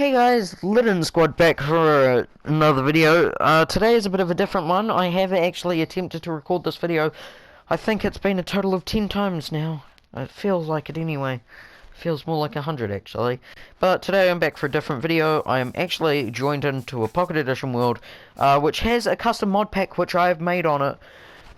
Hey guys, Litten Squad back for another video. Today is a bit of a different one. I have actually attempted to record this video. I think it's been a total of 10 times now. It feels like it anyway. Feels more like 100 actually. But today I'm back for a different video. I am actually joined into a Pocket Edition world, which has a custom mod pack which I have made on it.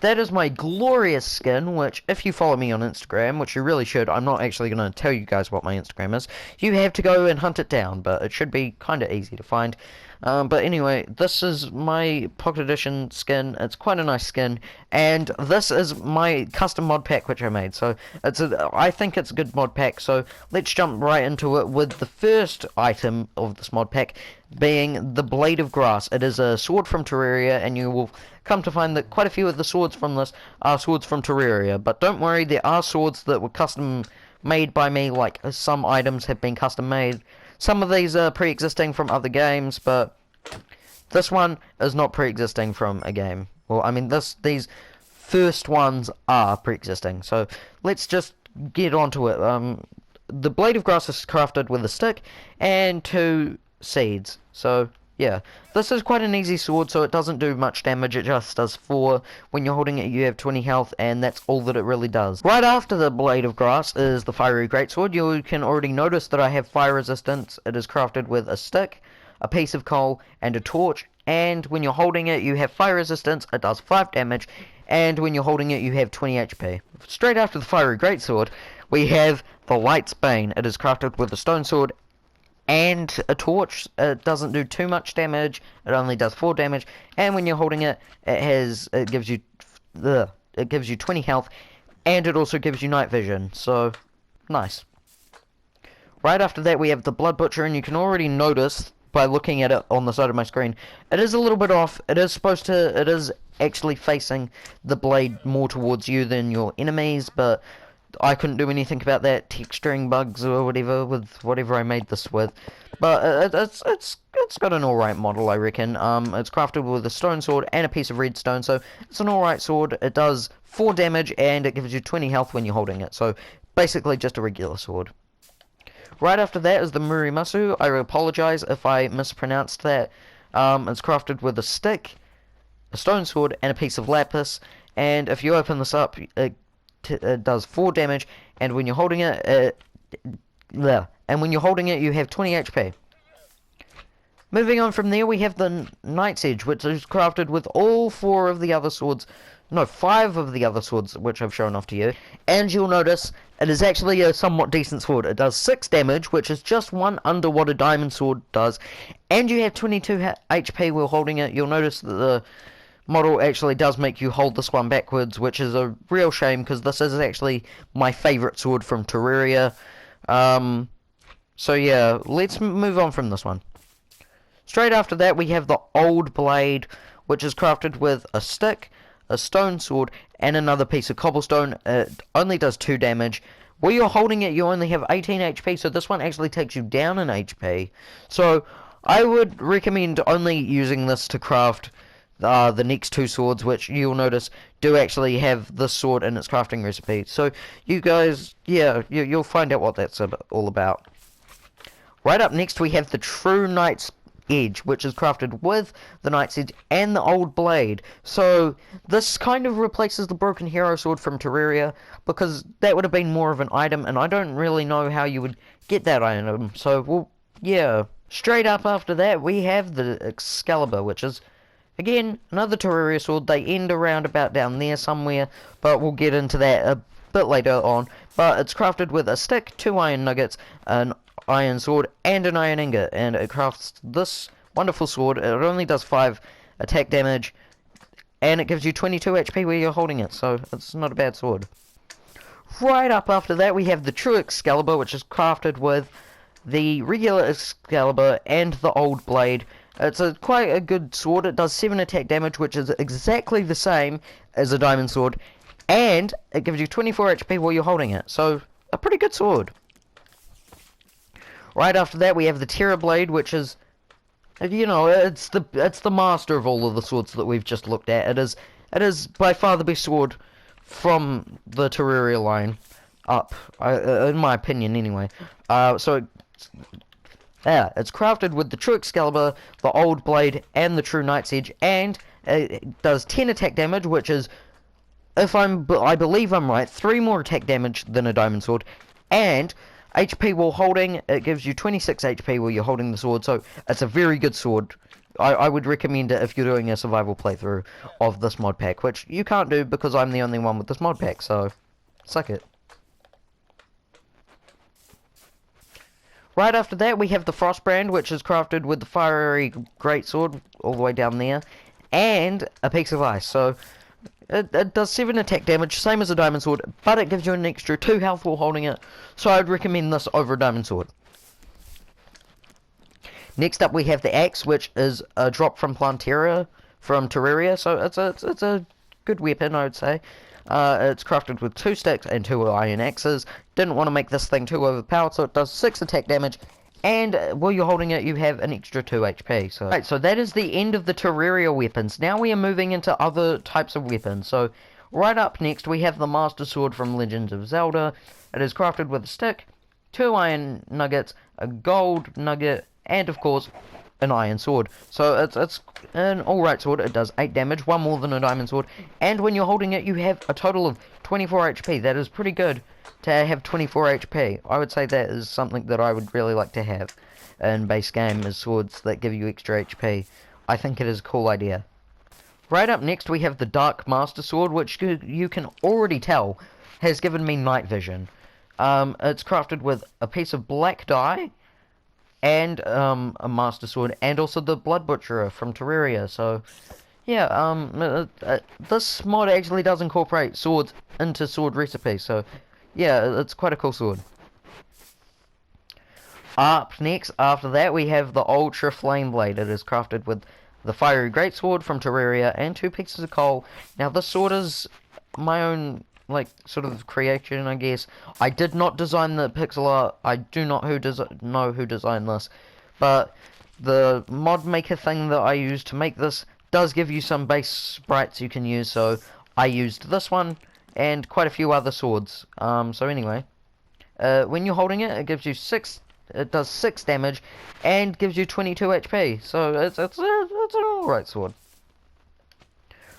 That is my glorious skin, which, if you follow me on Instagram, which you really should, I'm not actually going to tell you guys what my Instagram is. You have to go and hunt it down, but it should be kind of easy to find. But anyway, this is my Pocket Edition skin. It's quite a nice skin, and this is my custom mod pack which I made. So I think it's a good mod pack. So let's jump right into it with the first item of this mod pack being the Blade of Grass. It is a sword from Terraria, and you will come to find that quite a few of the swords from this are swords from Terraria. But don't worry, there are swords that were custom made by me, like some items have been custom made. Some of these are pre-existing from other games, but this one is not pre-existing from a game. Well, I mean, these first ones are pre-existing. So let's just get onto it. The Blade of Grass is crafted with a stick and 2 seeds. So yeah, this is quite an easy sword, so it doesn't do much damage. It just does 4. When you're holding it, you have 20 health, and that's all that it really does. Right after the Blade of Grass is the Fiery Greatsword. You can already notice that I have fire resistance. It is crafted with a stick, a piece of coal, and a torch. And when you're holding it, you have fire resistance. It does 5 damage, and when you're holding it, you have 20 HP. Straight after the Fiery Greatsword, we have the Light's Bane. It is crafted with a stone sword and a torch. It doesn't do too much damage. It only does 4 damage, and when you're holding it, it gives you 20 health, and it also gives you night vision. So nice. Right after that, we have the Blood Butcher, and you can already notice by looking at it on the side of my screen, it is a little bit off. It is actually facing the blade more towards you than your enemies, but I couldn't do anything about that, texturing bugs or whatever with whatever I made this with. But it's got an alright model, I reckon. It's crafted with a stone sword and a piece of redstone, so it's an alright sword. It does 4 damage and it gives you 20 health when you're holding it. So basically just a regular sword. Right after that is the Murimasu. I apologize if I mispronounced that. It's crafted with a stick, a stone sword, and a piece of lapis. And if you open this up, it does 4 damage, and when you're holding it, you have 20 HP. Moving on from there, we have the Knight's Edge, which is crafted with all 4 of the other swords. No, 5 of the other swords, which I've shown off to you. And you'll notice it is actually a somewhat decent sword. It does 6 damage, which is just 1 under what a diamond sword does. And you have 22 HP while holding it. You'll notice that the model actually does make you hold this one backwards, which is a real shame, because this is actually my favourite sword from Terraria. So yeah, let's move on from this one. Straight after that, we have the Old Blade, which is crafted with a stick, a stone sword, and another piece of cobblestone. It only does 2 damage. While you're holding it, you only have 18 HP, so this one actually takes you down in HP. So I would recommend only using this to craft the next 2 swords, which you'll notice do actually have this sword in its crafting recipe. So you guys, yeah, you'll find out what that's all about. Right up next, we have the True Knight's Edge, which is crafted with the Knight's Edge and the Old Blade. So this kind of replaces the Broken Hero Sword from Terraria, because that would have been more of an item, and I don't really know how you would get that item. So, well, yeah. Straight up after that, we have the Excalibur, which is, again, another Terraria sword. They end around about down there somewhere, but we'll get into that a bit later on. But it's crafted with a stick, 2 iron nuggets, an iron sword, and an iron ingot. And it crafts this wonderful sword. It only does 5 attack damage, and it gives you 22 HP where you're holding it. So it's not a bad sword. Right up after that, we have the True Excalibur, which is crafted with the regular Excalibur and the Old Blade. It's quite a good sword. It does 7 attack damage, which is exactly the same as a diamond sword, and it gives you 24 HP while you're holding it. So a pretty good sword. Right after that, we have the Terror Blade, which is, you know, it's the master of all of the swords that we've just looked at. It is by far the best sword from the Terraria line up, in my opinion, anyway. So Yeah, it's crafted with the true Excalibur, the old blade, and the true Knight's Edge, and it does 10 attack damage, which is, I believe I'm right, 3 more attack damage than a diamond sword, and HP while holding, it gives you 26 HP while you're holding the sword, so it's a very good sword. I would recommend it if you're doing a survival playthrough of this mod pack, which you can't do because I'm the only one with this mod pack, so suck it. Right after that, we have the Frostbrand, which is crafted with the fiery greatsword all the way down there, and a piece of ice. So it does 7 attack damage, same as a diamond sword, but it gives you an extra 2 health while holding it. So I'd recommend this over a diamond sword. Next up, we have the axe, which is a drop from Terraria. So it's a good weapon, I would say. It's crafted with 2 sticks and 2 iron axes. Didn't want to make this thing too overpowered, so it does 6 attack damage. And while you're holding it, you have an extra 2 HP. So, right, so that is the end of the Terraria weapons. Now we are moving into other types of weapons. So right up next, we have the Master Sword from Legends of Zelda. It is crafted with a stick, 2 iron nuggets, a gold nugget, and of course an iron sword. So it's an alright sword. It does 8 damage, 1 more than a diamond sword, and when you're holding it you have a total of 24 HP. That is pretty good to have 24 HP. I would say that is something that I would really like to have in base game, is swords that give you extra HP. I think it is a cool idea. Right up next we have the Dark Master Sword, which you can already tell has given me night vision. It's crafted with a piece of black dye and a Master Sword, and also the Blood Butcherer from Terraria. So yeah, this mod actually does incorporate swords into sword recipes, so yeah, it's quite a cool sword. Up next, after that, we have the Ultra Flame Blade. It is crafted with the Fiery Greatsword from Terraria and 2 pieces of coal. Now this sword is my own, like, sort of creation, I guess. I did not design the pixel art. I do not know who designed this, but the mod maker thing that I used to make this does give you some base sprites you can use, so I used this one and quite a few other swords. So anyway, when you're holding it, it gives you 6. It does 6 damage and gives you 22 HP. So it's an alright sword.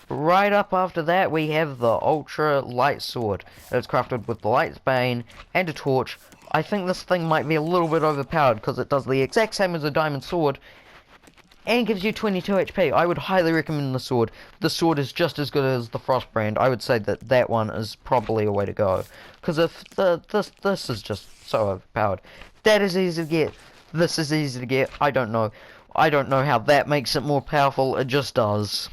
Right up after that, we have the Ultra Light Sword. It's crafted with the Light's Bane and a torch. I think this thing might be a little bit overpowered because it does the exact same as a diamond sword and gives you 22 HP. I would highly recommend the sword. The sword is just as good as the Frostbrand. I would say that one is probably a way to go, because if this is just so overpowered. That is easy to get. This is easy to get. I don't know how that makes it more powerful. It just does.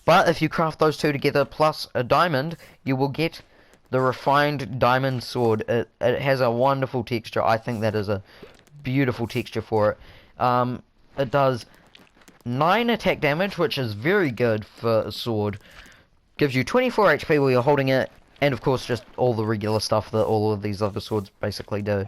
But if you craft those two together plus a diamond, you will get the refined diamond sword. It has a wonderful texture. I think that is a beautiful texture for it. It does 9 attack damage, which is very good for a sword. Gives you 24 HP while you're holding it, and of course just all the regular stuff that all of these other swords basically do,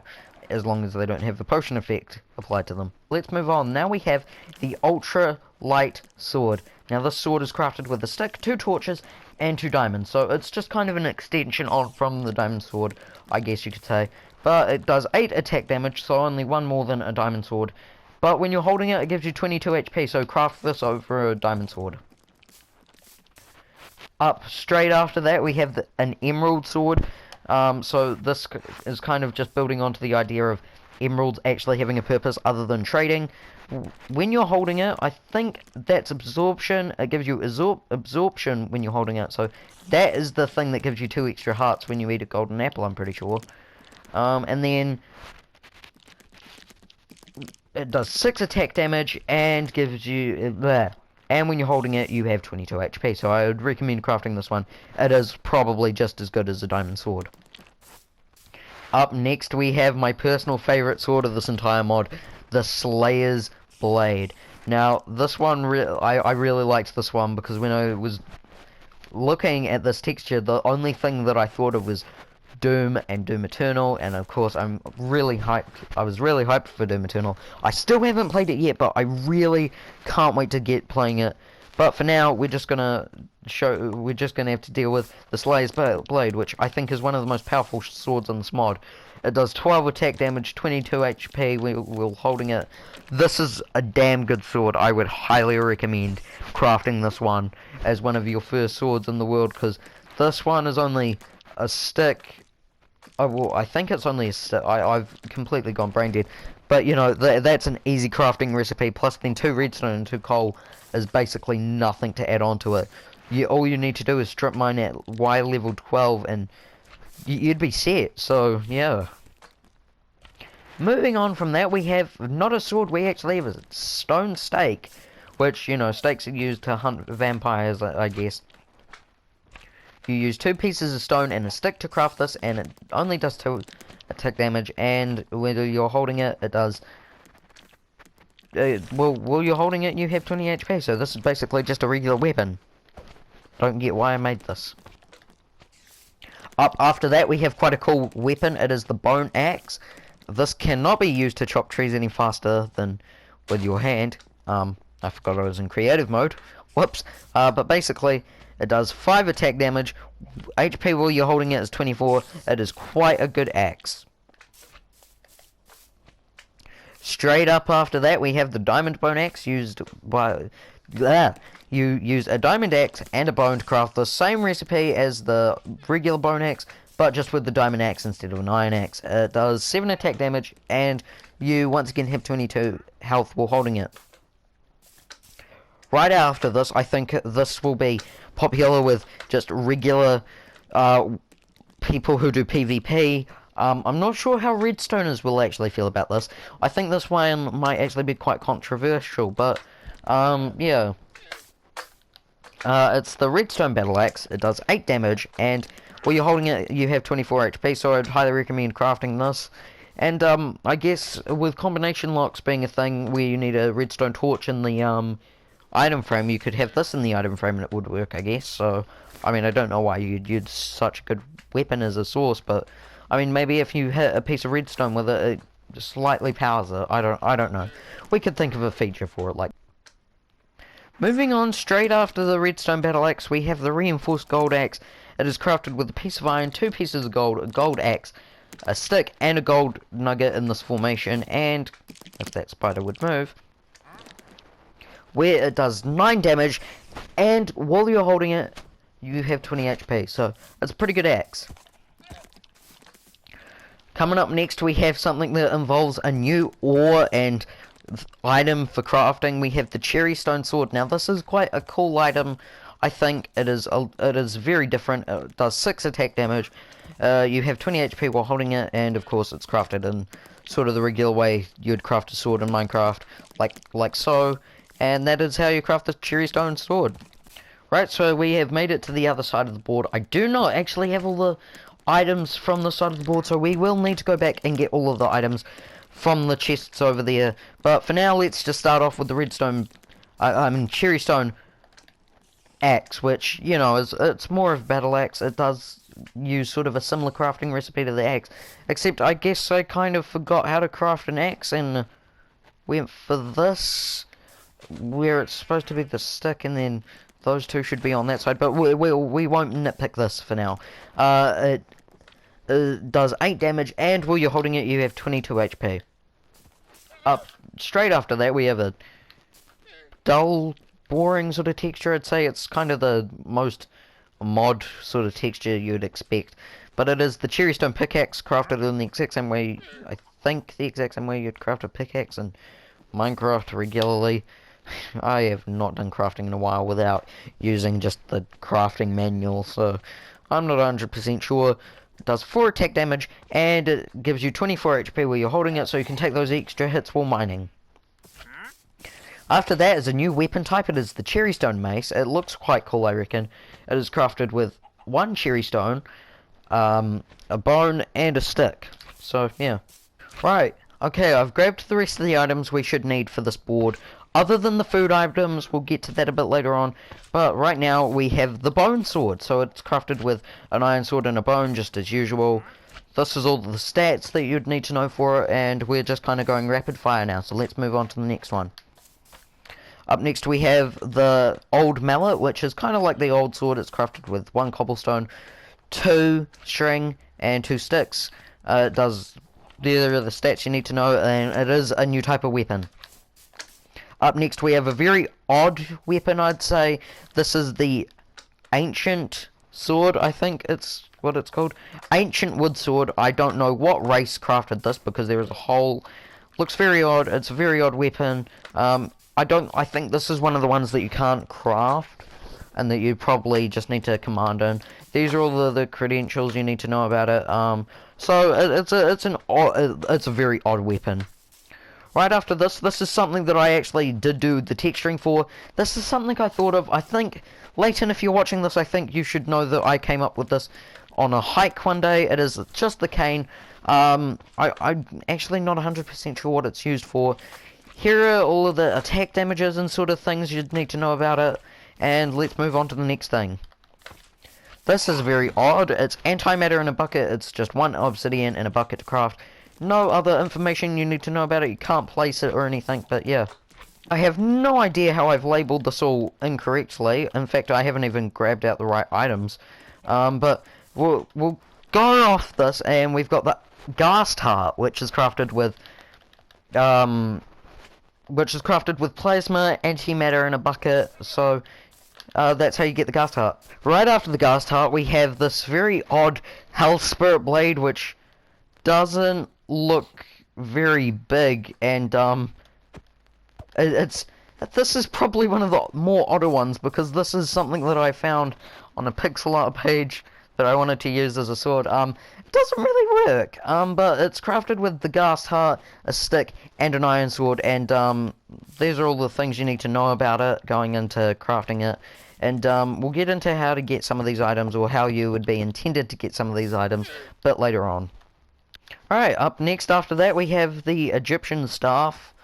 as long as they don't have the potion effect applied to them. Let's move on. Now we have the Ultra Light Sword. Now this sword is crafted with a stick, 2 torches, and 2 diamonds. So it's just kind of an extension on from the diamond sword, I guess you could say. But it does 8 attack damage, so only 1 more than a diamond sword. But when you're holding it, it gives you 22 HP, so craft this over a diamond sword. Up straight after that, we have an emerald sword. So this is kind of just building onto the idea of emeralds actually having a purpose other than trading. When you're holding it, I think that's absorption. It gives you absorption when you're holding it. So that is the thing that gives you 2 extra hearts when you eat a golden apple, I'm pretty sure. And then it does 6 attack damage and gives you... And when you're holding it, you have 22 HP. So I would recommend crafting this one. It is probably just as good as a diamond sword. Up next, we have my personal favourite sword of this entire mod, the Slayer's Blade. Now, this one, I really liked this one because when I was looking at this texture, the only thing that I thought of was Doom and Doom Eternal, and of course I'm really hyped. I was really hyped for Doom Eternal. I still haven't played it yet, but I really can't wait to get playing it. But for now, we're just gonna have to deal with the Slayer's Blade, which I think is one of the most powerful swords on this mod. It does 12 attack damage, 22 HP while holding it. This is a damn good sword. I would highly recommend crafting this one as one of your first swords in the world, because this one is only a stick. Oh, well, I think it's only a stick. I've completely gone brain dead. But, you know, that's an easy crafting recipe. Plus, then 2 redstone and 2 coal is basically nothing to add on to it. All you need to do is strip mine at Y level 12 and you'd be set. So, yeah. Moving on from that, we have not a sword, we actually have a stone stake. Which, you know, stakes are used to hunt vampires, I guess. You use 2 pieces of stone and a stick to craft this, and it only does 2 attack damage, and whether you're holding it, it does... well, while you're holding it, you have 20 HP, so this is basically just a regular weapon. Don't get why I made this. Up after that, we have quite a cool weapon. It is the bone axe. This cannot be used to chop trees any faster than with your hand. I forgot I was in creative mode. Whoops. But basically, it does 5 attack damage. HP while you're holding it is 24. It is quite a good axe. Straight up after that, we have the diamond bone axe used by... You use a diamond axe and a bone to craft the same recipe as the regular bone axe, but just with the diamond axe instead of an iron axe. It does 7 attack damage, and you once again have 22 health while holding it. Right after this, I think this will be popular with just regular people who do PvP. I'm not sure how redstoners will actually feel about this. I think this one might actually be quite controversial, but yeah. It's the redstone battle axe. It does 8 damage, and while you're holding it, you have 24 HP, so I'd highly recommend crafting this. And I guess with combination locks being a thing where you need a redstone torch in the item frame, you could have this in the item frame and it would work, I guess. So, I mean, I don't know why you'd use such a good weapon as a source, but I mean, maybe if you hit a piece of redstone with it, it slightly powers it. I don't know. We could think of a feature for it, like. Moving on, straight after the redstone battle axe, we have the reinforced gold axe. It is crafted with a piece of iron, 2 pieces of gold, a gold axe, a stick, and a gold nugget in this formation. And if that spider would move, where it does 9 damage, and while you're holding it, you have 20 HP. So it's a pretty good axe. Coming up next, we have something that involves a new ore and item for crafting. We have the cherry stone sword. Now this is quite a cool item. I think it is very different. It does 6 attack damage. You have 20 HP while holding it, and of course it's crafted in sort of the regular way you'd craft a sword in Minecraft, like so. And that is how you craft the cherry stone sword. Right, so we have made it to the other side of the board. I do not actually have all the items from the side of the board, so we will need to go back and get all of the items from the chests over there. But for now, let's just start off with the redstone, cherry stone axe, which, you know, it's more of a battle axe. It does use sort of a similar crafting recipe to the axe, except I guess I kind of forgot how to craft an axe and went for this, where it's supposed to be the stick, and then those two should be on that side, but we won't nitpick this for now. It does 8 damage, and while you're holding it, you have 22 HP. Up straight after that, we have a dull, boring sort of texture. I'd say it's kind of the most mod sort of texture you'd expect, but it is the cherry stone pickaxe, crafted in the exact same way, I think the exact same way you'd craft a pickaxe in Minecraft regularly. I have not done crafting in a while without using just the crafting manual, so I'm not 100% sure. It does 4 attack damage, and it gives you 24 HP while you're holding it, so you can take those extra hits while mining. After that is a new weapon type. It is the cherry stone mace. It looks quite cool, I reckon. It is crafted with 1 cherry stone, a bone, and a stick. So, yeah. Right, okay, I've grabbed the rest of the items we should need for this board. Other than the food items, we'll get to that a bit later on. But right now, we have the bone sword. So it's crafted with an iron sword and a bone, just as usual. This is all the stats that you'd need to know for it, and we're just kind of going rapid fire now. So let's move on to the next one. Up next, we have the old mallet, which is kind of like the old sword. It's crafted with 1 cobblestone, 2 string, and 2 sticks. It does. There are the stats you need to know, and it is a new type of weapon. Up next we have a very odd weapon, I'd say. This is the ancient sword, I think it's what it's called. Ancient wood sword. I don't know what race crafted this because there is a hole. Looks very odd. It's a very odd weapon. I think this is one of the ones that you can't craft and that you probably just need to command in. These are all the credentials you need to know about it. So it's a very odd weapon. Right after this is something that I actually did do the texturing for. This is something I thought of. I think, Leighton, if you're watching this, I think you should know that I came up with this on a hike one day. It is just the cane. I'm actually not 100% sure what it's used for. Here are all of the attack damages and sort of things you'd need to know about it. And let's move on to the next thing. This is very odd. It's antimatter in a bucket. It's just one obsidian in a bucket to craft. No other information you need to know about it. You can't place it or anything, but yeah. I have no idea how I've labeled this all incorrectly. In fact, I haven't even grabbed out the right items. But we'll go off this, and we've got the ghast heart, which is crafted with plasma, antimatter in a bucket. So that's how you get the ghast heart. Right after the ghast heart, we have this very odd hell spirit blade, which doesn't look very big, and this is probably one of the more odder ones, because this is something that I found on a pixel art page that I wanted to use as a sword. It doesn't really work, but it's crafted with the ghast heart, a stick, and an iron sword, and these are all the things you need to know about it going into crafting it. And we'll get into how to get some of these items, or how you would be intended to get some of these items, a bit later on. Alright, up next after that we have the Egyptian staff,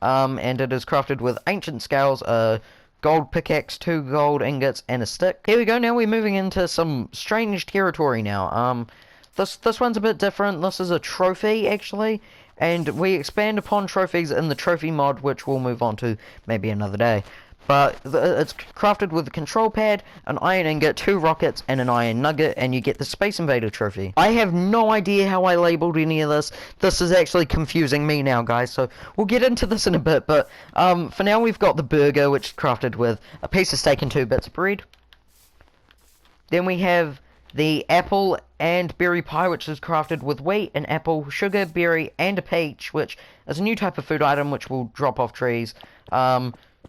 and it is crafted with ancient scales, a gold pickaxe, 2 gold ingots, and a stick. Here we go, now we're moving into some strange territory now. This one's a bit different. This is a trophy, actually, and we expand upon trophies in the trophy mod, which we'll move on to maybe another day. But it's crafted with a control pad, an iron ingot, 2 rockets, and an iron nugget, and you get the Space Invader trophy. I have no idea how I labeled any of this. This is actually confusing me now, guys, so we'll get into this in a bit. But for now, we've got the burger, which is crafted with a piece of steak and 2 bits of bread. Then we have the apple and berry pie, which is crafted with wheat, an apple, sugar, berry, and a peach, which is a new type of food item which will drop off trees.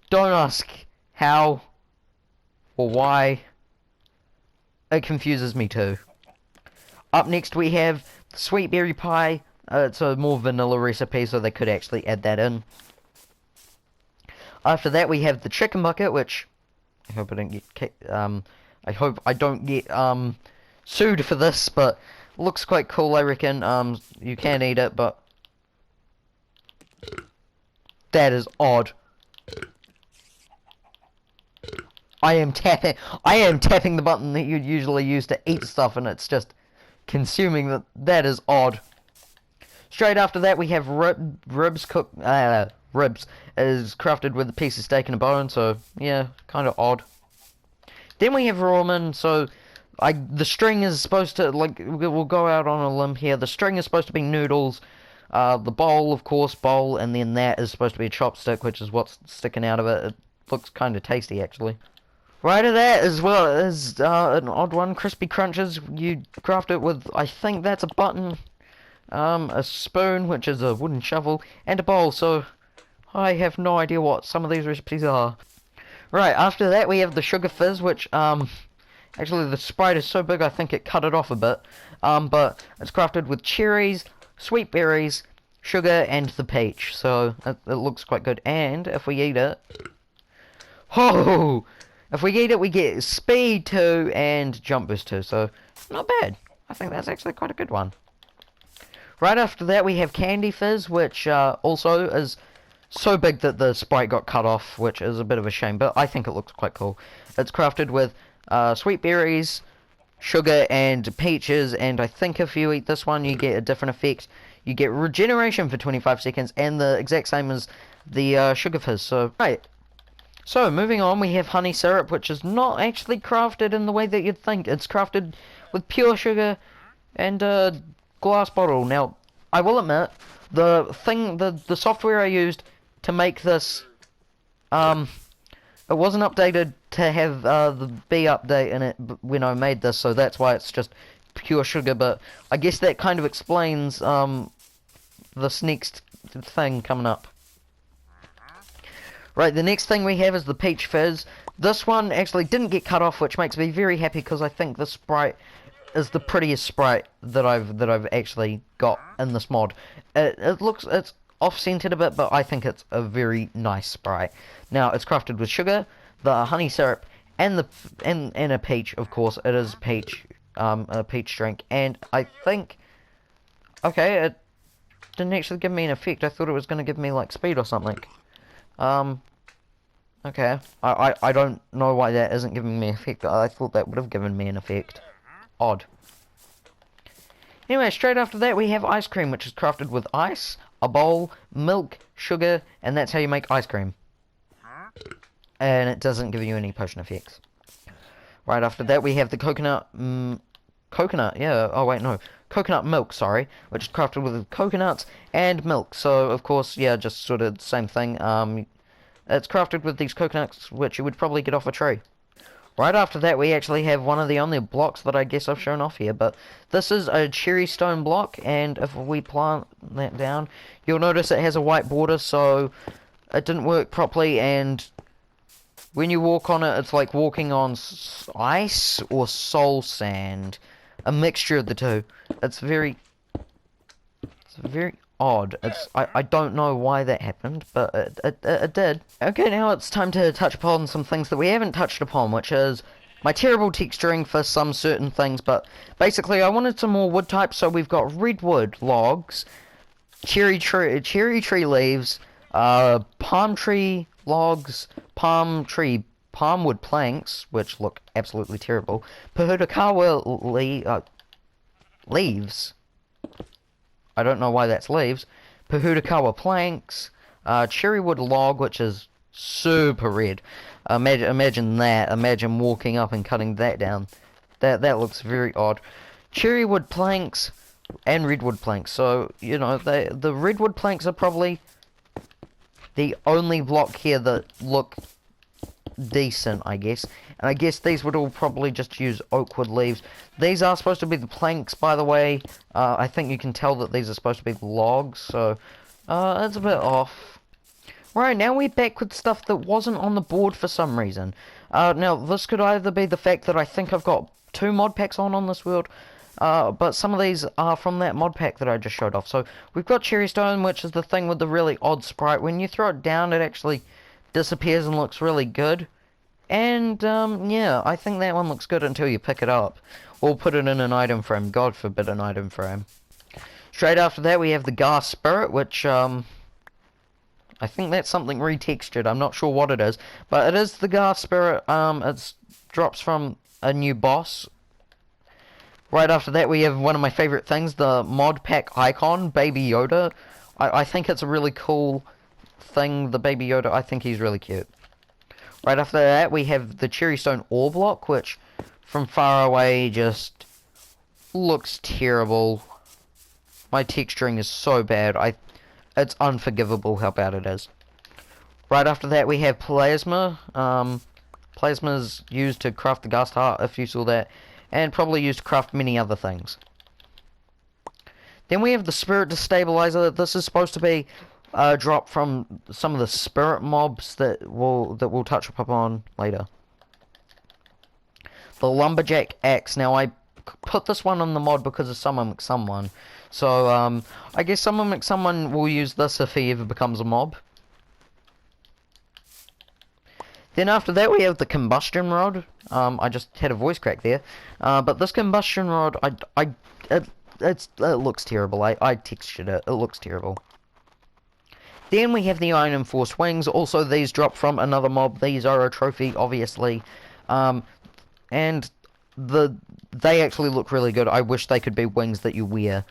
Don't ask how or why. It confuses me too. Up next we have sweet berry pie. It's a more vanilla recipe, so they could actually add that in. After that we have the chicken bucket, which I hope I don't get kicked. I hope I don't get sued for this, but looks quite cool, I reckon. You can eat it, but that is odd. I am tapping the button that you'd usually use to eat stuff, and it's just consuming that. That is odd. Straight after that, we have ribs cooked. Ribs is crafted with a piece of steak and a bone, so yeah, kind of odd. Then we have ramen. So the string is supposed to, like, we'll go out on a limb here. The string is supposed to be noodles. The bowl, of course, and then that is supposed to be a chopstick, which is what's sticking out of it. It looks kind of tasty, actually. Right of that, as well as an odd one, crispy crunches. You craft it with, I think that's a button, a spoon, which is a wooden shovel, and a bowl. So I have no idea what some of these recipes are. Right, after that we have the sugar fizz, which actually the sprite is so big I think it cut it off a bit. But it's crafted with cherries, sweet berries, sugar, and the peach. So it looks quite good. And if we eat it, if we eat it, we get speed 2 and jump boost 2. So not bad. I think that's actually quite a good one. Right after that, we have candy fizz, which also is so big that the sprite got cut off, which is a bit of a shame, but I think it looks quite cool. It's crafted with sweet berries, sugar, and peaches, and I think if you eat this one, you get a different effect. You get regeneration for 25 seconds, and the exact same as the sugar fizz. So, right. So, moving on, we have honey syrup, which is not actually crafted in the way that you'd think. It's crafted with pure sugar and glass bottle. Now, I will admit, the software I used to make this, it wasn't updated to have the B update in it when I made this, so that's why it's just pure sugar. But I guess that kind of explains this next thing coming up. Right, the next thing we have is the peach fizz. This one actually didn't get cut off, which makes me very happy because I think the sprite is the prettiest sprite that I've actually got in this mod. It's off-centered a bit, but I think it's a very nice sprite. Now it's crafted with sugar, the honey syrup, and a peach. Of course, it is peach, a peach drink, and I think, okay, it didn't actually give me an effect. I thought it was going to give me like speed or something. Okay, I don't know why that isn't giving me an effect. I thought that would have given me an effect. Odd. Anyway, straight after that we have ice cream, which is crafted with ice, a bowl, milk, sugar, and that's how you make ice cream. And it doesn't give you any potion effects. Right after that we have the coconut milk, sorry, which is crafted with coconuts and milk. So, of course, yeah, just sort of the same thing. It's crafted with these coconuts, which you would probably get off a tree. Right after that, we actually have one of the only blocks that I guess I've shown off here, but this is a cherry stone block, and if we plant that down, you'll notice it has a white border, so it didn't work properly, and when you walk on it, it's like walking on ice or soul sand. A mixture of the two. It's very odd. I don't know why that happened, but it did. Okay, now it's time to touch upon some things that we haven't touched upon, which is my terrible texturing for some certain things, but basically I wanted some more wood types, so we've got redwood logs, cherry tree leaves, palm tree logs, palm wood planks, which look absolutely terrible, Pahudakawa leaves. I don't know why that's leaves. Pahudakawa planks, cherry wood log, which is super red. Imagine that. Imagine walking up and cutting that down. That looks very odd. Cherry wood planks and redwood planks. So, you know, the redwood planks are probably the only block here that look decent, I guess. And I guess these would all probably just use oak wood leaves. These are supposed to be the planks, by the way. I think you can tell that these are supposed to be the logs, so it's a bit off. Right, now we're back with stuff that wasn't on the board for some reason. Now, this could either be the fact that I think I've got 2 mod packs on this world, but some of these are from that mod pack that I just showed off. So, we've got Cherry Stone, which is the thing with the really odd sprite. When you throw it down, it actually disappears and looks really good. And, yeah, I think that one looks good until you pick it up. Or put it in an item frame. God forbid an item frame. Straight after that, we have the Gas Spirit, which, I think that's something retextured. I'm not sure what it is. But it is the Gas Spirit. It drops from a new boss. Right after that, we have one of my favorite things, the mod pack icon, Baby Yoda. I think it's a really cool thing, the Baby Yoda. I think he's really cute. Right after that, we have the Cherry Stone ore block, which from far away just looks terrible. My texturing is so bad. It's unforgivable how bad it is. Right after that, we have Plasma. Plasma is used to craft the Gust Heart, if you saw that, and probably used to craft many other things. Then we have the Spirit Destabilizer. This is supposed to be drop from some of the spirit mobs that we'll touch upon later. The Lumberjack Axe. Now I put this one on the mod because of Summon McSomeone. So I guess Summon McSomeone will use this if he ever becomes a mob. Then after that we have the Combustion Rod. I just had a voice crack there. But this Combustion Rod, it looks terrible. I textured it. It looks terrible. Then we have the Iron Enforced Wings. Also, these drop from another mob. These are a trophy, obviously. And they actually look really good. I wish they could be wings that you wear.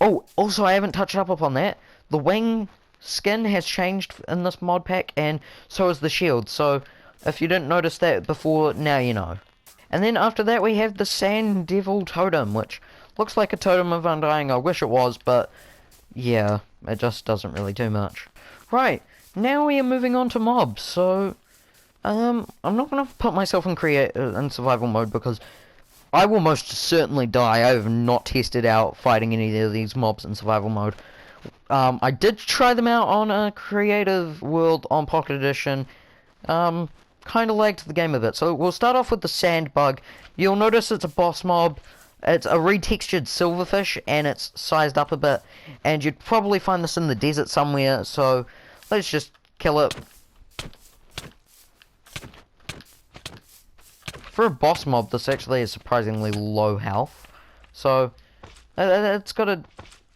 Oh, also, I haven't touched up upon that. The wing skin has changed in this mod pack, and so has the shield. So, if you didn't notice that before, now you know. And then after that, we have the Sand Devil Totem, which Looks like a Totem of Undying. I wish it was, but yeah, it just doesn't really do much. Right, now we are moving on to mobs. So, I'm not gonna put myself in survival mode because I will most certainly die. I have not tested out fighting any of these mobs in survival mode. I did try them out on a creative world on Pocket Edition. Kind of lagged the game a bit. So we'll start off with the sand bug. You'll notice it's a boss mob. It's a retextured silverfish, and it's sized up a bit. And you'd probably find this in the desert somewhere. So let's just kill it. For a boss mob, this actually is surprisingly low health. So it's got a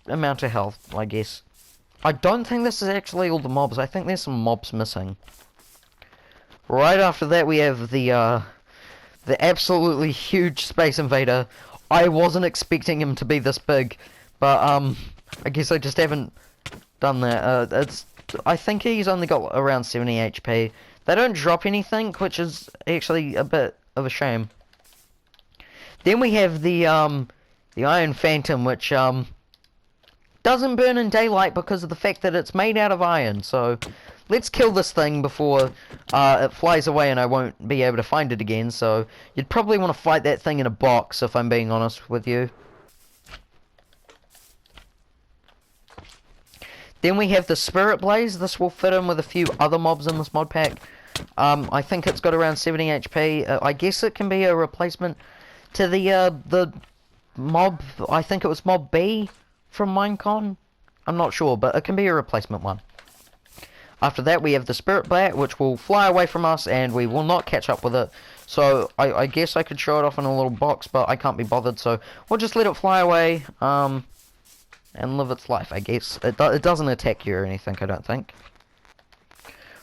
amount of health, I guess. I don't think this is actually all the mobs. I think there's some mobs missing. Right after that, we have the absolutely huge Space Invader. I wasn't expecting him to be this big, but I guess I just haven't done that. I think he's only got around 70 HP. They don't drop anything, which is actually a bit of a shame. Then we have the Iron Phantom, which doesn't burn in daylight because of the fact that it's made out of iron. So let's kill this thing before it flies away and I won't be able to find it again. So you'd probably want to fight that thing in a box, if I'm being honest with you. Then we have the Spirit Blaze. This will fit in with a few other mobs in this mod pack. I think it's got around 70 HP. I guess it can be a replacement to the mob. I think it was Mob B from Minecon. I'm not sure, but it can be a replacement one. After that, we have the Spirit Bat, which will fly away from us, and we will not catch up with it. So I guess I could show it off in a little box, but I can't be bothered. So we'll just let it fly away, and live its life. I guess it doesn't attack you or anything. I don't think.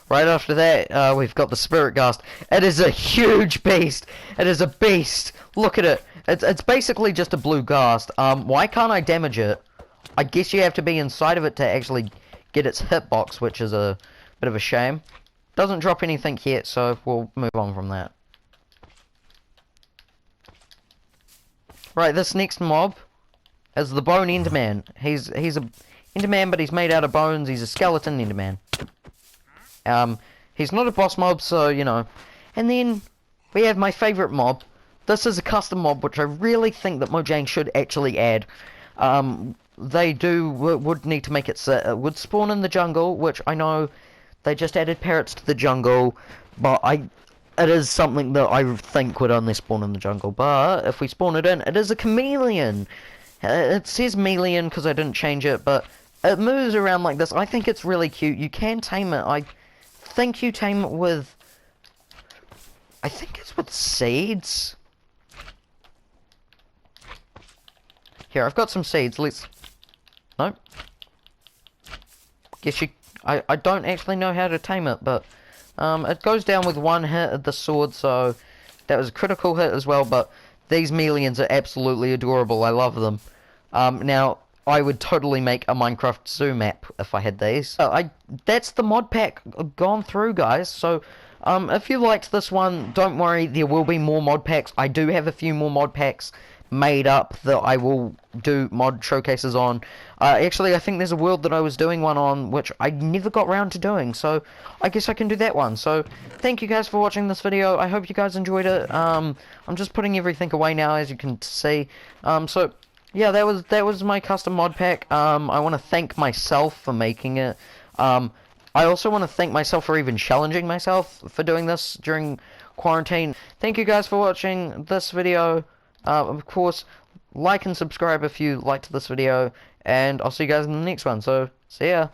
Right after that, we've got the Spirit Ghast. It is a huge beast. It is a beast. Look at it. It's basically just a blue ghast. Why can't I damage it? I guess you have to be inside of it to actually get its hitbox, which is a bit of a shame. Doesn't drop anything yet, so we'll move on from that. Right, this next mob is the Bone Enderman. He's a Enderman, but he's made out of bones. He's a skeleton Enderman. He's not a boss mob, so, you know. And then we have my favourite mob. This is a custom mob, which I really think that Mojang should actually add. They would need to make it so it would spawn in the jungle, which I know they just added parrots to the jungle, but it is something that I think would only spawn in the jungle. But if we spawn it in, it is a chameleon. It says chameleon because I didn't change it, but it moves around like this. I think it's really cute. You can tame it. I think you tame it with, I think it's with seeds. Here, I've got some seeds. Nope. Guess I don't actually know how to tame it, but it goes down with one hit of the sword, so that was a critical hit as well. But these chameleons are absolutely adorable. I love them. Now I would totally make a Minecraft zoo map if I had these. That's the mod pack gone through, guys. So if you liked this one, don't worry, there will be more mod packs. I do have a few more mod packs made up that I will do mod showcases on. Actually, I think there's a world that I was doing one on which I never got round to doing, so I guess I can do that one. So thank you guys for watching this video. I hope you guys enjoyed it. I'm just putting everything away now, as you can see. So yeah, that was my custom mod pack. I want to thank myself for making it. I also want to thank myself for even challenging myself for doing this during quarantine. Thank you guys for watching this video. Of course, like and subscribe if you liked this video, and I'll see you guys in the next one. So, see ya.